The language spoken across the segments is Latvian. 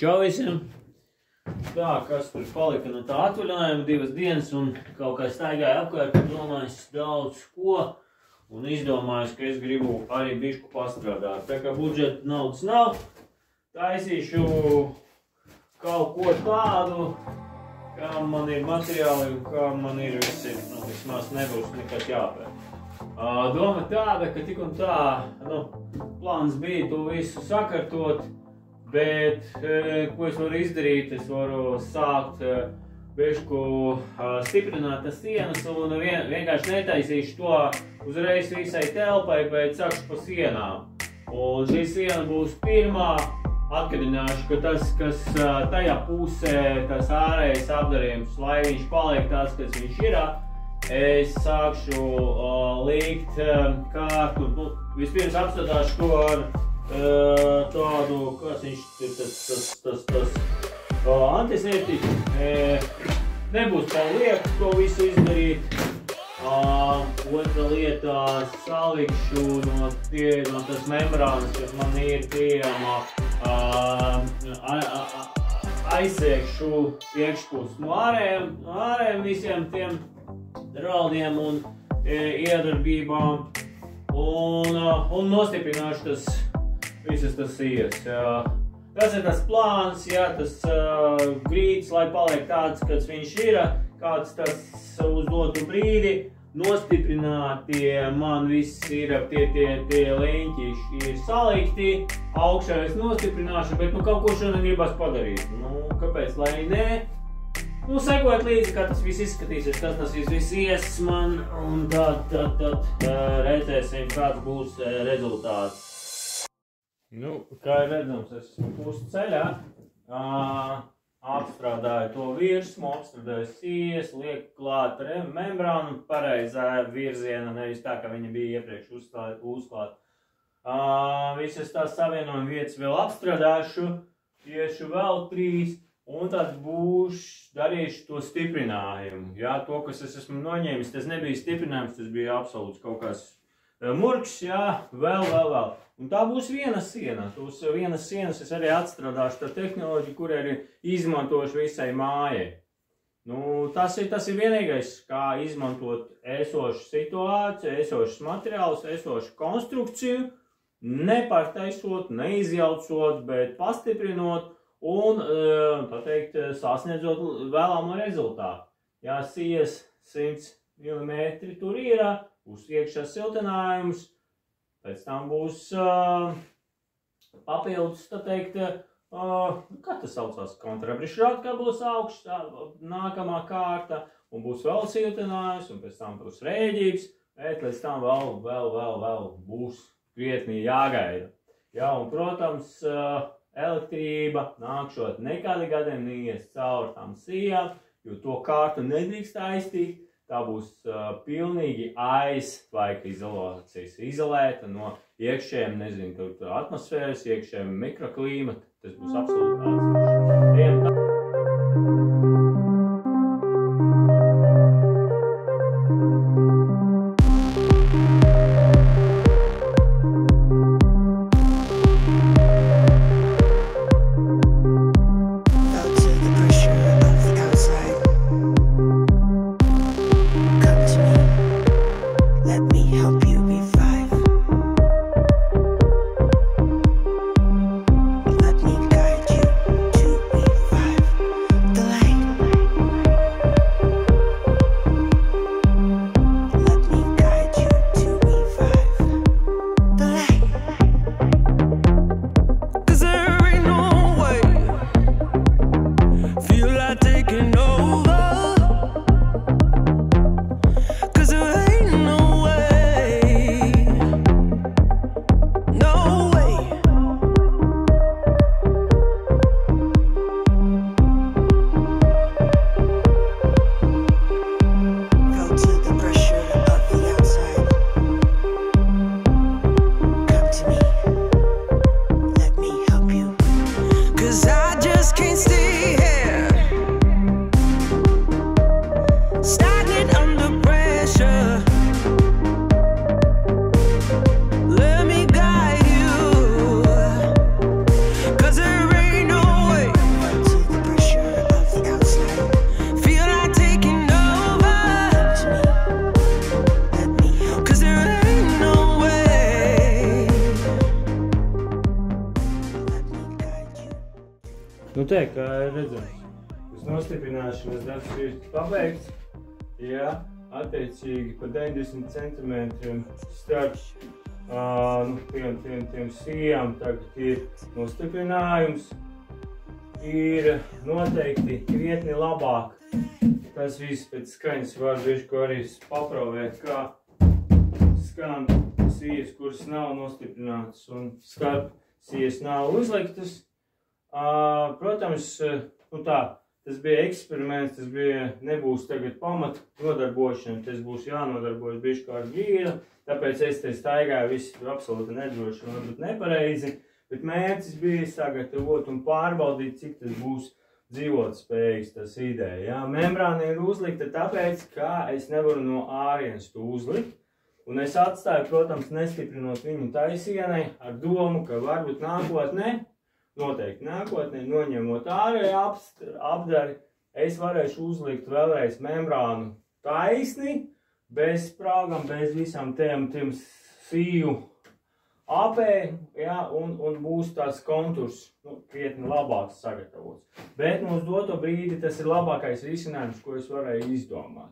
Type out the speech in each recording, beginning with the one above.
Čau visiem! Tā, kas tur palika no tā atvaļinājuma 2 dienas un kaut kā staigāja apkārt, domājis daudz ko un izdomājis, ka es gribu arī bišku pastrādāt. Tā kā budžeta naudas nav, taisīšu kaut ko tādu, kā man ir materiāli un kā man ir visi, vismaz nebūs nekad jāpēt. Doma tāda, ka tik un tā, plāns bija to visu sakartot, bet, ko es varu izdarīt, es varu sākt bišku stiprināt tas sienas un vienkārši netaisīšu to uzreiz visai telpai, bet sākšu pa sienām. Un šī siena būs pirmā, atgadināšu, ka tas, kas tajā pusē, tas ārējais apdarījums, lai viņš paliek tāds, kas viņš ir, es sākšu likt kārtu, vispirms apstādāšu to ar tādu, kas viņš ir, tas antiseptiķi, nebūs palieku to visu izdarīt. Otra lietā salikšu no tas membrānas, kas man ir pieejama, aizsiekšu iekšpusi no ārējiem visiem tiem raldiem un iedarbībām un nostiprināšu visas tas ielas. Tas ir tas plāns, tas grīds, lai paliek tāds, kāds viņš ir, kāds tas uz dotu brīdi. Nostiprinātie man viss ir, tie leņķi ir salikti, augšā es nostiprināšu, bet kaut ko šodien gribas padarīt. Kāpēc, lai nē? Sekot līdzi, kā tas viss izskatīsies, kas tas viss ies man, un tad redzēsim, kāds būs rezultāts. Kā ir redzams, es esmu pusceļā, apstrādāju to virsmu, apstrādāju sijas, lieku klāt membrānu pareizā virziena, nevis tā, kā viņa bija iepriekš uzklāt. Visas tās savienojuma vietas vēl apstrādāšu, iešu vēl 3, un tad darīšu to stiprinājumu. To, kas es esmu noņēmis, tas nebija stiprinājums, tas bija absolūts kaut kāds murks, vēl. Un tā būs viena siena. Tos vienas sienas es arī atstrādāšu tā tehnoloģiju, kur arī izmantošu visai mājai. Tas ir vienīgais, kā izmantot esošu situāciju, esošus materiālus, esošu konstrukciju, nepārtaisot, neizjaucot, bet pastiprinot un, tā teikt, sasniedzot vēlamo rezultātu. Sijas 100 mm tur ir, būs iekšā siltinājums, pēc tam būs papildus, tā teikt, kā tas saucās, kontrabrišrāt, kā būs augšā, nākamā kārta, un būs vēl siltinājums, un pēc tam būs rēģības, bet līdz tam vēl būs krietni jāgaida. Un, protams, elektrība nākšot nekādi gadiem neies caur tām sijām, jo to kārtu nedrīkst aiztīt. Tā būs pilnīgi aiztvaika izolācijas, izolēta no iekšējiem, atmosfēras, iekšējiem mikroklimata. Tas būs absolūti atsevišķi. Let me guide you, 'cause there ain't no way Nu te, kā ir redzams, uz nostiprināšanas darbs ir pabeigts, jā, attiecīgi pa 90 centimetriem starp tiem sijām tagad ir nostiprinājums, ir noteikti krietni labāk. Tas viss pēc skaņas var bišķi arī paprovēt, kā skan sijas, kuras nav nostiprinātas un starp sijas nav uzliktas. Protams, tas bija eksperiments, tas bija, nebūs tagad pamat nodarbošana, tas būs jānodarbojas bišķi ar vīru, tāpēc es te staigāju viss absolūti nedroši un varbūt nepareizi, bet mērķis bija sagatavot un pārbaudīt, cik tas būs dzīvot spējīgs, tas ideja. Jā, membrāna ir uzlikta tāpēc, ka es nevaru no ārienes to uzlikt, un es atstāju, protams, nestiprinot viņu taisienai ar domu, ka varbūt nākotnē, noteikti nākotnē, noņemot ārēju apdari, es varēšu uzlikt vēlreiz membrānu taisni, bez sprāgam, bez visām tiem sīju apē, jā, un būs tās konturs krietni labāks sagatavots. Bet uz doto brīdi tas ir labākais risinājums, ko es varēju izdomāt.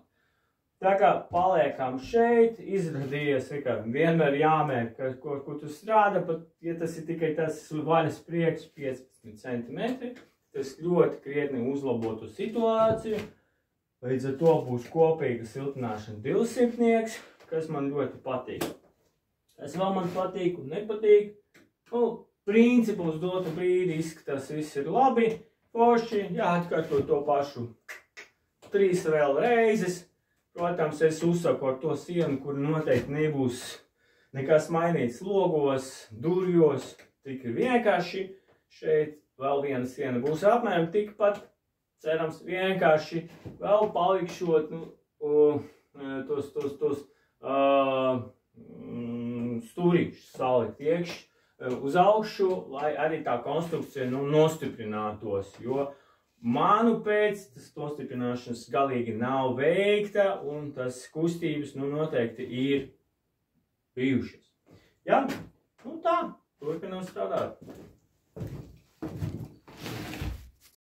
Tā kā paliekam šeit, izrādījies, ka vienmēr jāmēr, ko tu strādā, pat ja tas ir tikai tas vaļas priekš 15 cm, tas ļoti krietni uzlabotu situāciju. Līdz ar to būs kopīga siltināšana 200, kas man ļoti patīk. Tas vēl man patīk un nepatīk. Principā uz dotu brīdi izskatās viss ir labi, forši, jāatkārto to pašu 3 vēl reizes. Protams, es uzsaku ar to sienu, kur noteikti nebūs nekas mainīts logos, durjos, tik vienkārši. Šeit vēl viena siena būs apmēram tikpat, cerams, vienkārši vēl palikšot tos stūrīšus salikt iekšā uz augšu, lai arī tā konstrukcija nostiprinātos, jo manu pēc tas nostiprināšanas galīgi nav veikta un tas kustības noteikti ir bijušas. Ja? Tā, turpinām strādāt.